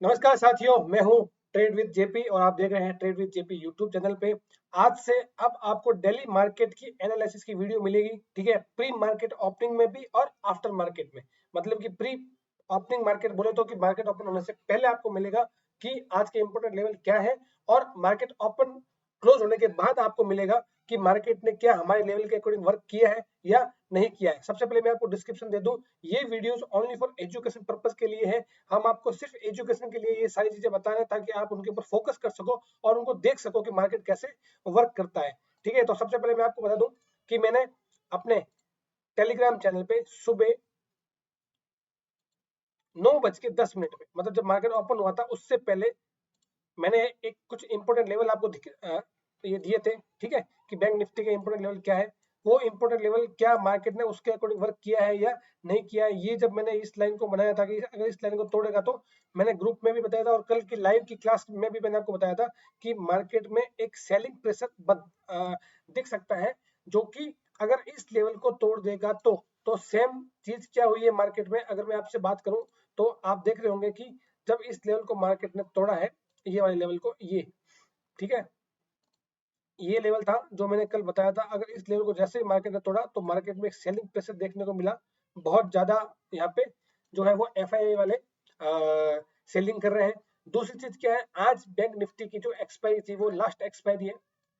नमस्कार साथियों, मैं हूं ट्रेड विद जेपी और आप देख रहे हैं trade with JP YouTube channel पे। आज से अब आपको डेली मार्केट की एनालिसिस की वीडियो मिलेगी। ठीक है, प्री मार्केट ओपनिंग में भी और आफ्टर मार्केट में। मतलब कि प्री ओपनिंग मार्केट बोले तो कि मार्केट ओपन होने से पहले आपको मिलेगा कि आज के इंपोर्टेंट लेवल क्या है, और मार्केट ओपन क्लोज होने के बाद आपको मिलेगा कि मार्केट ने क्या हमारे लेवल के अकॉर्डिंग वर्क किया है या नहीं किया है। सबसे पहले मैं आपको डिस्क्रिप्शन दे दूं, ये videos only for education purpose के लिए है। हम आपको सिर्फ एजुकेशन के लिए ये सारी चीजें बता रहे हैं ताकि आप उनके ऊपर फोकस कर सको और उनको देख सको कि मार्केट कैसे वर्क करता है। ठीक है, तो सबसे पहले मैं आपको बता दूं कि मैंने अपने टेलीग्राम चैनल पे सुबह 9:10 पे, मतलब जब मार्केट ओपन हुआ था उससे पहले, मैंने एक कुछ इंपोर्टेंट लेवल आपको ये दिए थे। ठीक है, कि बैंक निफ्टी के इंपोर्टेंट लेवल क्या है, वो इंपोर्टेंट लेवल क्या मार्केट ने उसके अकॉर्डिंग वर्क किया है या नहीं किया है। ये जब मैंने इस लाइन को बनाया था कि अगर इस लाइन को तोड़ेगा तो मैंने ग्रुप में भी बताया था और कल की लाइव की क्लास में भी मैंने आपको बताया था कि मार्केट में एक सेलिंग प्रेशर दिख सकता है, जो कि अगर इस लेवल को तोड़ देगा तो सेम चीज क्या हुई है मार्केट में। अगर मैं आपसे बात करूं तो आप देख रहे होंगे कि जब इस लेवल को मार्केट ने तोड़ा है, ये वाले लेवल को, ये ठीक है, ये लेवल था जो मैंने कल बताया था। अगर इस लेवल को जैसे ही मार्केट ने तोड़ा तो मार्केट में एक सेलिंग प्रेशर देखने को मिला बहुत ज्यादा। यहाँ पे जो है वो एफआईआई वाले सेलिंग कर रहे हैं। दूसरी चीज क्या है, आज बैंक निफ्टी की जो एक्सपायरी थी वो लास्ट एक्सपायरी है।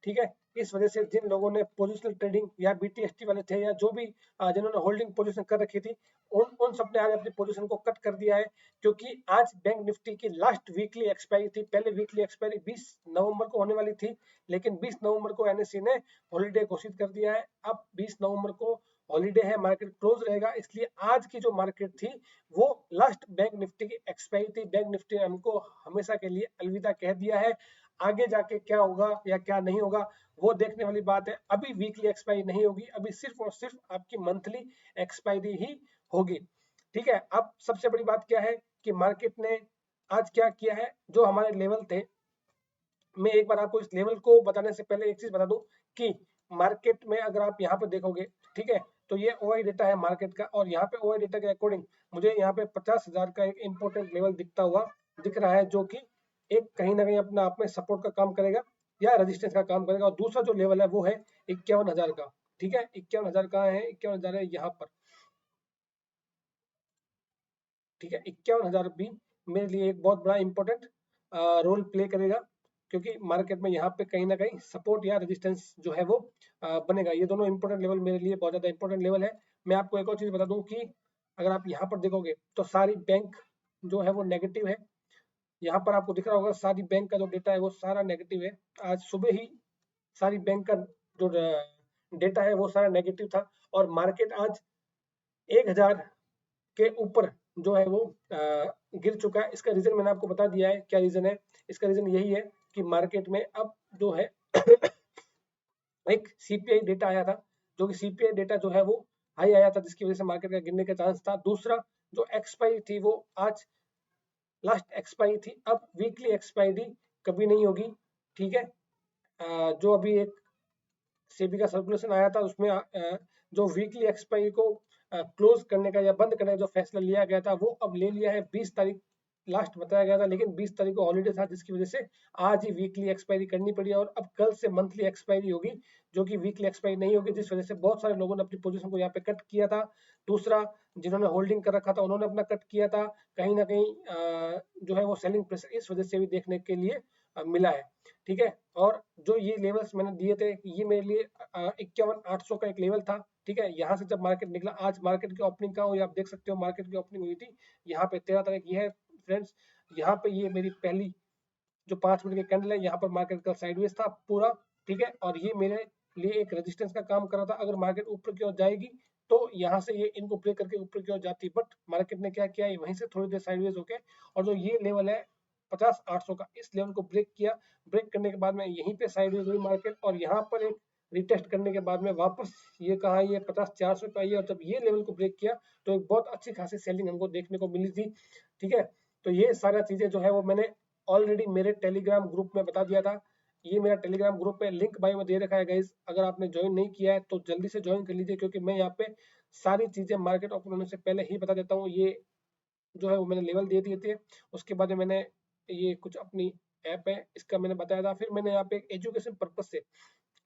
ठीक है, इस वजह से जिन लोगों ने पोजिशनल ट्रेडिंग या बीटीएसटी वाले थे या जो भी जिन्होंने होल्डिंग पोजीशन कर रखी थी, उन सब ने आज अपनी पोजीशन को कट कर दिया है। क्योंकि आज बैंक निफ्टी की लास्ट वीकली एक्सपायरी थी। पहले वीकली एक्सपायरी 20 नवंबर को होने वाली थी, लेकिन 20 नवंबर को एनएससी ने हॉलीडे घोषित कर दिया है। अब 20 नवंबर को हॉलीडे है, मार्केट क्लोज रहेगा, इसलिए आज की जो मार्केट थी वो लास्ट बैंक निफ्टी की एक्सपायरी थी। बैंक निफ्टी ने हमको हमेशा के लिए अलविदा कह दिया है। आगे जाके क्या होगा या क्या नहीं होगा वो देखने वाली बात है। अभी वीकली एक्सपायरी नहीं होगी, अभी सिर्फ और सिर्फ आपकी मंथली एक्सपायरी ही होगी। ठीक है, अब सबसे बड़ी बात क्या है कि मार्केट ने आज क्या किया है। जो हमारे लेवल थे, मैं एक बार आपको इस लेवल को बताने से पहले एक चीज बता दूं कि मार्केट में अगर आप यहाँ पे देखोगे, ठीक है, तो ये ओआई डेटा है मार्केट का, और यहाँ पे ओआई डेटा के अकॉर्डिंग मुझे यहाँ पे 50,000 का एक इंपॉर्टेंट लेवल दिखता हुआ दिख रहा है, जो कि एक कहीं ना कहीं अपना आप में सपोर्ट का काम करेगा या रेजिस्टेंस का काम करेगा। और दूसरा जो लेवल है वो है 51,000 का। ठीक है, 51,000 कहाँ है, 51,000 है यहाँ पर। ठीक है, 51,000 भी मेरे लिए एक बहुत बड़ा इंपॉर्टेंट रोल प्ले करेगा, क्योंकि मार्केट में यहाँ पे कहीं ना कहीं सपोर्ट या रेजिस्टेंस जो है वो बनेगा। ये दोनों इंपॉर्टेंट लेवल मेरे लिए बहुत ज्यादा इंपॉर्टेंट लेवल है। मैं आपको एक और चीज बता दूं कि अगर आप यहाँ पर देखोगे तो सारी बैंक जो है वो नेगेटिव है। यहाँ पर आपको दिख रहा होगा सारी बैंक का जो डेटा है वो सारा नेगेटिव है। आज सुबह ही सारी बैंक का जो डेटा है वो सारा नेगेटिव था, और मार्केट आज 1,000 के ऊपर जो है वो गिर चुका है। इसका रीजन मैंने आपको बता दिया है क्या रीजन है। इसका रीजन यही है कि मार्केट में अब जो है एक सीपीआई डेटा आया था, जो कि सीपीआई डेटा जो है वो हाई आया था, जिसकी वजह से मार्केट का गिरने का चांस था। दूसरा, जो एक्सपायरी थी वो आज लास्ट एक्सपायरी थी, अब वीकली एक्सपायरी कभी नहीं होगी। ठीक है, जो अभी एक सेबी का सर्कुलेशन आया था उसमें जो वीकली एक्सपायरी को क्लोज करने का या बंद करने का जो फैसला लिया गया था वो अब ले लिया है। 20 तारीख लास्ट बताया गया था, लेकिन 20 तारीख को हॉलीडे था, जिसकी वजह से आज ही वीकली एक्सपायरी करनी पड़ी, और अब कल से मंथली एक्सपायरी होगी, जो कि वीकली एक्सपायरी नहीं होगी, जिस वजह से बहुत सारे लोगों ने अपनी पोजीशन को यहाँ पे कट किया था। दूसरा, जिन्होंने होल्डिंग कर रखा था उन्होंने अपना कट किया था। कहीं ना कहीं जो है वो सेलिंग प्रेशर इस वजह से भी देखने के लिए मिला है। ठीक है, और जो ये लेवल्स मैंने दिए थे, ये मेरे लिए 51,800 का एक लेवल था। ठीक है, यहाँ से जब मार्केट निकला, आज मार्केट की ओपनिंग का हुई आप देख सकते हो, मार्केट की ओपनिंग हुई थी यहाँ पे 13 तारीख। ये है फ्रेंड्स, यहाँ पे ये मेरी पहली जो 5 मिनट की कैंडल है, यहाँ पर मार्केट का साइडवेज था पूरा। ठीक है, और ये मेरे लिए एक रेजिस्टेंस का काम कर रहा था। अगर मार्केट ऊपर की ओर जाएगी तो यहाँ से ये इनको ब्रेक करके ऊपर की ओर जाती, बट मार्केट ने क्या किया, वहीं से थोड़ी देर साइडवेज होके, और जो ये लेवल है 50,800 का, इस लेवल को ब्रेक किया। ब्रेक करने के बाद में यहीं पे साइडवेज हुई मार्केट, और यहाँ पर एक रिटेस्ट करने के बाद में वापस ये कहा, ये 50,400 पे आई, और जब ये लेवल को ब्रेक किया तो एक बहुत अच्छी खासी सेलिंग हमको देखने को मिली थी। ठीक है, तो ये सारा चीजें जो है वो मैंने ऑलरेडी मेरे टेलीग्राम ग्रुप में बता दिया था। ये मेरा टेलीग्राम ग्रुप है, लिंक बायो में दे रखा है गाइस। अगर आपने ज्वाइन नहीं किया है तो जल्दी से ज्वाइन कर लीजिए, क्योंकि मैं यहाँ पे सारी चीजें मार्केट ओपन होने से पहले ही बता देता हूँ। ये जो है वो मैंने लेवल दे दिए थे। उसके बाद में मैंने ये कुछ अपनी ऐप है इसका मैंने बताया था। फिर मैंने यहाँ पे एजुकेशन पर्पज से,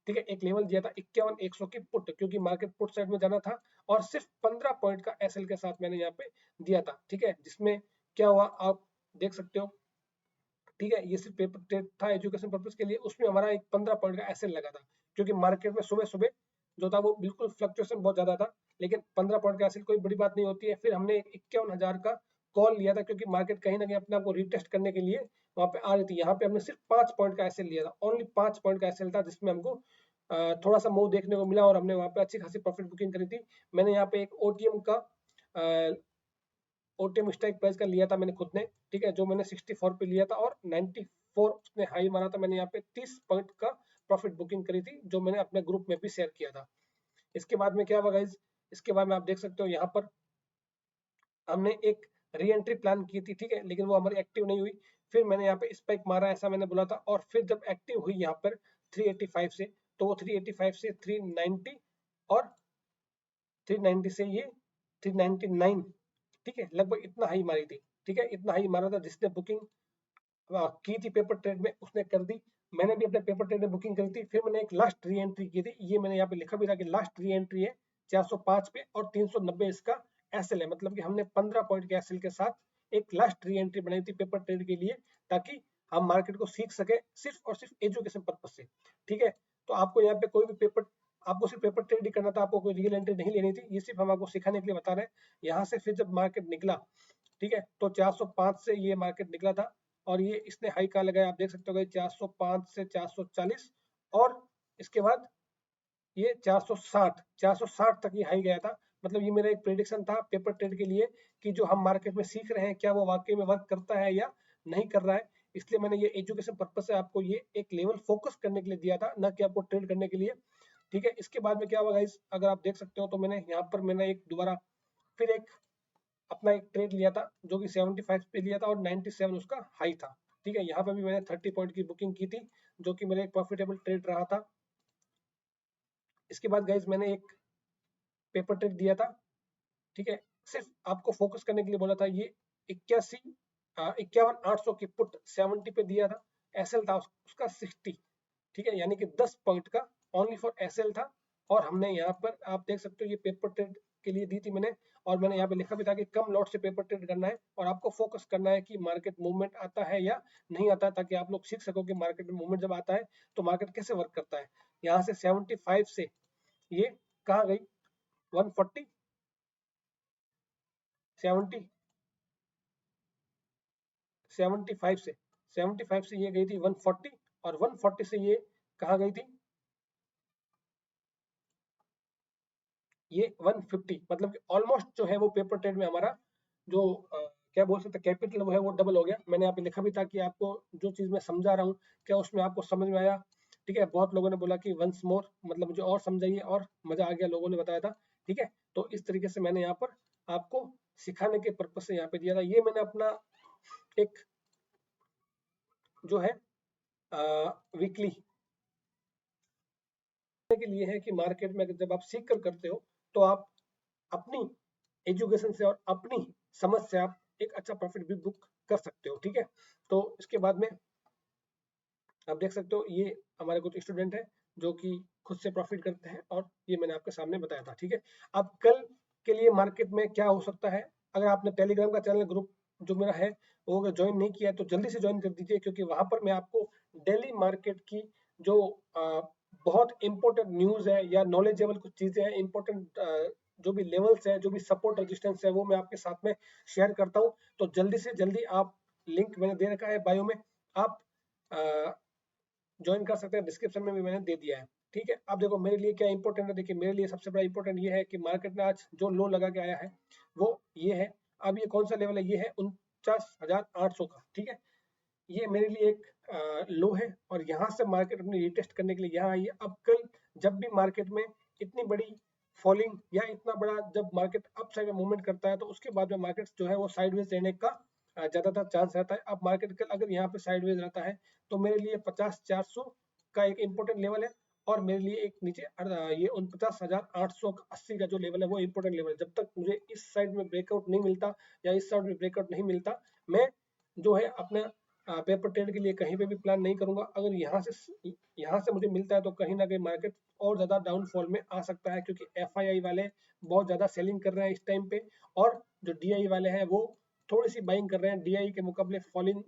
ठीक है, एक लेवल दिया था 51-100 की पुट, क्योंकि मार्केट पुट साइड में जाना था, और सिर्फ 15 पॉइंट का एसएल के साथ मैंने यहाँ पे दिया था, ठीक है। जिसमें क्या हुआ आप देख सकते हो, ठीक है। ये सिर्फ पेपर ट्रेड था एजुकेशन पर्पज के लिए, उसमें हमारा एक 15 पॉइंट का एसएल लगा था, क्योंकि मार्केट में सुबह सुबह जो था वो बिल्कुल फ्लक्चुएशन बहुत ज्यादा था, लेकिन 15 पॉइंट का एसएल कोई बड़ी बात नहीं होती है। फिर हमने 51,000 का कॉल लिया था, क्योंकि मार्केट कहीं ना कहीं अपने आप को रिटेस्ट करने के लिए वहां पे आ रही थी। यहाँ पे हमने सिर्फ 5 पॉइंट का एसएल लिया था, ओनली 5 पॉइंट का एसएल था, जिसमें हमको थोड़ा सा मूव देखने को मिला और हमने वहां पे अच्छी खासी प्रॉफिट बुकिंग करी थी। मैंने यहाँ पे एक ओटीएम का ओटीएम स्ट्राइक प्राइस का लिया था मैंने खुद ने, ठीक है, जो मैंने 64 पे लिया था, और 94 उसने हाई मारा था। मैंने यहाँ पे 30 पॉइंट का प्रॉफिट बुकिंग करी थी, जो मैंने अपने ग्रुप में भी शेयर किया था। इसके बाद में क्या हुआ गाइज, इसके बाद में आप देख सकते हो यहाँ पर हमने एक री एंट्री प्लान की थी, ठीक है, लेकिन वो हमारी एक्टिव नहीं हुई। फिर मैंने यहाँ पे स्पाइक मारा, ऐसा मैंने बोला था, और फिर जब एक्टिव हुई यहाँ पर 385 से, तो वो 385 से 390, और 390 से ये 399, ठीक है, लगभग इतना हाई मारी थी, ठीक है, इतना हाई मारा था। जिसने बुकिंग की थी पेपर ट्रेड में उसने कर दी, मैंने भी अपने पेपर ट्रेड में बुकिंग करी थी। फिर मैंने एक लास्ट री एंट्री की थी, ये मैंने यहाँ पे लिखा भी था कि लास्ट री एंट्री है 405 पे, और 390 इसका एसएल है, मतलब कि हमने 15 पॉइंट के एसएल के साथ एक लास्ट री एंट्री बनाई थी पेपर ट्रेड के लिए, ताकि हम मार्केट को सीख सके सिर्फ और सिर्फ एजुकेशन पर्पज से, ठीक है। तो आपको यहाँ पे कोई भी पेपर, आपको सिर्फ पेपर ट्रेड ही करना था, आपको कोई रियल एंट्री नहीं लेनी थी, ये सिर्फ हम आपको सिखाने के लिए बता रहे हैं। यहाँ से फिर जब मार्केट निकला, ठीक है, तो 405 से ये मार्केट निकला था, और ये इसने हाई कहाँ लगाया आप देख सकते हो, 405 से 440, और इसके बाद ये 460 तक ये हाई गया था। मतलब ये मेरा एक प्रेडिक्शन था पेपर ट्रेड के लिए, कि जो हम मार्केट में सीख रहे हैं क्या वो वाकई में वर्क करता है या नहीं कर रहा है। इसलिए मैंने ये एजुकेशन पर्पज से आपको ये एक लेवल फोकस करने के लिए दिया था, ना कि आपको ट्रेड करने के लिए, ठीक है। इसके बाद में क्या होगा गाइस, अगर आप देख सकते हो, तो मैंने यहाँ पर मैंने एक दोबारा फिर एक अपना एक ट्रेड लिया था, जो कि 75 पे लिया था, और 97 उसका हाई था, ठीक है। यहाँ पे भी मैंने 30 पॉइंट की बुकिंग की थी, जो कि मेरा एक प्रॉफिटेबल ट्रेड रहा था। इसके बाद गाइज मैंने एक पेपर ट्रेड दिया था, ठीक है, सिर्फ आपको फोकस करने के लिए बोला था। ये 51,800 की पुट 70 पे दिया था, एसएल था उसका 60, ठीक है, यानी कि 10 पॉइंट का ओनली फॉर एसएल था। और हमने यहाँ पर आप देख सकते हो ये पेपर ट्रेड के लिए दी थी मैंने, और मैंने यहाँ पे लिखा भी था कि कम लॉट से पेपर ट्रेड करना है, और आपको फोकस करना है कि मार्केट मूवमेंट आता है या नहीं आता है, ताकि आप लोग सीख सको कि मार्केट में मूवमेंट जब आता है तो मार्केट कैसे वर्क करता है। यहाँ से 75 से ये कहाँ गई, 140, 70, 75 से 75 से ये गई थी 140, और 140 से ये कहाँ गई थी, ये 150, मतलब कि ऑलमोस्ट जो है वो पेपर ट्रेड में हमारा जो क्या बोल सकते हैं कैपिटल वो है वो डबल हो गया। मैंने यहाँ पे लिखा भी था कि आपको जो चीज मैं समझा रहा हूँ क्या उसमें आपको समझ में आया, ठीक है। बहुत लोगों ने बोला कि वंस मोर, मतलब मुझे और समझाइए, और मजा आ गया, लोगों ने बताया था, ठीक है। तो इस तरीके से मैंने यहाँ पर आपको सिखाने के पर्पज से यहाँ पे दिया था। ये मैंने अपना एक जो है वीकली के लिए है, कि मार्केट में जब आप सीख कर करते हो तो आप अपनी एजुकेशन से और अपनी समझ से आप एक अच्छा प्रॉफिट भी बुक कर सकते हो, ठीक है। तो इसके बाद में आप देख सकते हो ये हमारे कुछ स्टूडेंट हैं जो कि खुद से प्रॉफिट करते हैं, और ये मैंने आपके सामने बताया था, ठीक है। अब कल के लिए मार्केट में क्या हो सकता है, अगर आपने टेलीग्राम का चैनल ग्रुप जो मेरा है वो अगर ज्वाइन नहीं किया है तो जल्दी से ज्वाइन कर दीजिए, क्योंकि वहां पर मैं आपको डेली मार्केट की जो बहुत इंपॉर्टेंट न्यूज है या नॉलेजेबल कुछ चीजें हैं, इंपॉर्टेंट जो भी लेवल्स है, जो भी सपोर्ट रेजिस्टेंस है, वो मैं आपके साथ में शेयर करता हूँ। तो जल्दी से जल्दी आप, लिंक मैंने दे रखा है बायो में, आप ज्वाइन कर सकते हैं, डिस्क्रिप्शन में भी मैंने दे दिया है, ठीक है। अब देखो मेरे लिए क्या इंपॉर्टेंट है, देखिए मेरे लिए सबसे बड़ा इंपॉर्टेंट ये है कि मार्केट में आज जो लो लगा के आया है वो ये है। अब ये कौन सा लेवल है, ये है 49,800 का, ठीक है। ये मेरे लिए एक लो है, और यहाँ से मार्केट अपनी रिटेस्ट करने के लिए यहाँ आई है। अब कल जब भी मार्केट में इतनी बड़ी फॉलिंग या इतना बड़ा जब मार्केट अप साइड में मूवमेंट करता है, तो उसके बाद में मार्केट जो है वो साइडवेज रहने का ज्यादातर चांस रहता है। अब मार्केट कल अगर यहाँ पे साइडवेज रहता है तो मेरे लिए 50,400 का एक इंपॉर्टेंट लेवल है, और मेरे लिए एक नीचे ये 49,880 का जो लेवल है वो इंपॉर्टेंट लेवल है। जब तक मुझे इस साइड में ब्रेकआउट नहीं मिलता या इस साइड में ब्रेकआउट नहीं मिलता, मैं जो है अपना पेपर ट्रेड के लिए कहीं पे भी प्लान नहीं करूंगा। अगर यहाँ से मुझे मिलता है तो कहीं ना कहीं मार्केट और ज्यादा डाउनफॉल में आ सकता है, क्योंकि एफआईआई वाले बहुत ज्यादा सेलिंग कर रहे हैं इस टाइम पे, और जो डीआई वाले हैं वो थोड़ी सी बाइंग कर रहे हैं। डीआई के मुकाबले फॉलिंग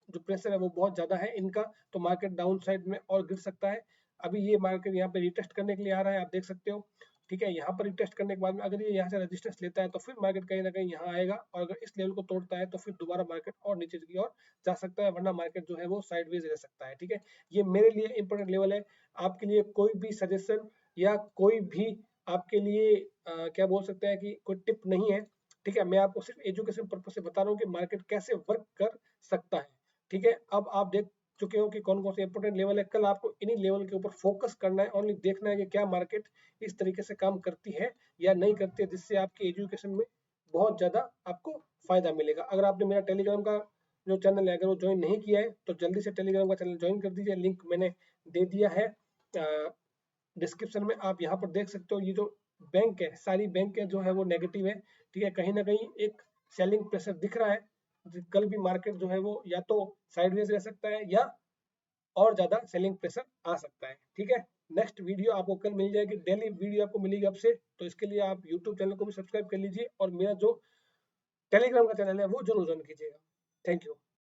जो प्रेशर है वो बहुत ज्यादा है इनका, तो मार्केट डाउन साइड में और गिर सकता है। अभी ये मार्केट यहाँ पे रिटेस्ट करने के लिए आ रहा है, आप देख सकते हो। ठीक है, यहाँ पर रिटेस्ट करने के बाद में अगर ये यहाँ से रेजिस्टेंस लेता है तो फिर मार्केट कहीं ना कहीं यहाँ आएगा, और अगर इस लेवल को तोड़ता है तो फिर दोबारा मार्केट और नीचे की ओर जा सकता है, वरना मार्केट जो है वो साइडवेज रह सकता है। ठीक है, ये मेरे लिए इंपॉर्टेंट लेवल है। आपके लिए कोई भी सजेशन या कोई भी आपके लिए क्या बोल सकते हैं कि कोई टिप नहीं है। ठीक है, मैं आपको सिर्फ एजुकेशन पर्पज से बता रहा हूँ कि मार्केट कैसे वर्क कर सकता है। ठीक है, अब आप देख चुके हो कि कौन कौन से इंपॉर्टेंट लेवल है। कल आपको इन्हीं लेवल के ऊपर फोकस करना है, ओनली देखना है कि क्या मार्केट इस तरीके से काम करती है या नहीं करती है, जिससे आपके एजुकेशन में बहुत ज्यादा आपको फायदा मिलेगा। अगर आपने मेरा टेलीग्राम का जो चैनल है अगर वो ज्वाइन नहीं किया है तो जल्दी से टेलीग्राम का चैनल ज्वाइन कर दीजिए, लिंक मैंने दे दिया है डिस्क्रिप्शन में। आप यहाँ पर देख सकते हो ये जो बैंक है, सारी बैंक है जो है वो नेगेटिव है। ठीक है, कहीं ना कहीं एक सेलिंग प्रेशर दिख रहा है। कल भी मार्केट जो है वो या तो साइडवेज रह सकता है या और ज्यादा सेलिंग प्रेशर आ सकता है। ठीक है, नेक्स्ट वीडियो आपको कल मिल जाएगी, डेली वीडियो आपको मिलेगी आपसे, तो इसके लिए आप यूट्यूब चैनल को भी सब्सक्राइब कर लीजिए और मेरा जो टेलीग्राम का चैनल है वो जरूर ज्वाइन कीजिएगा। Thank you.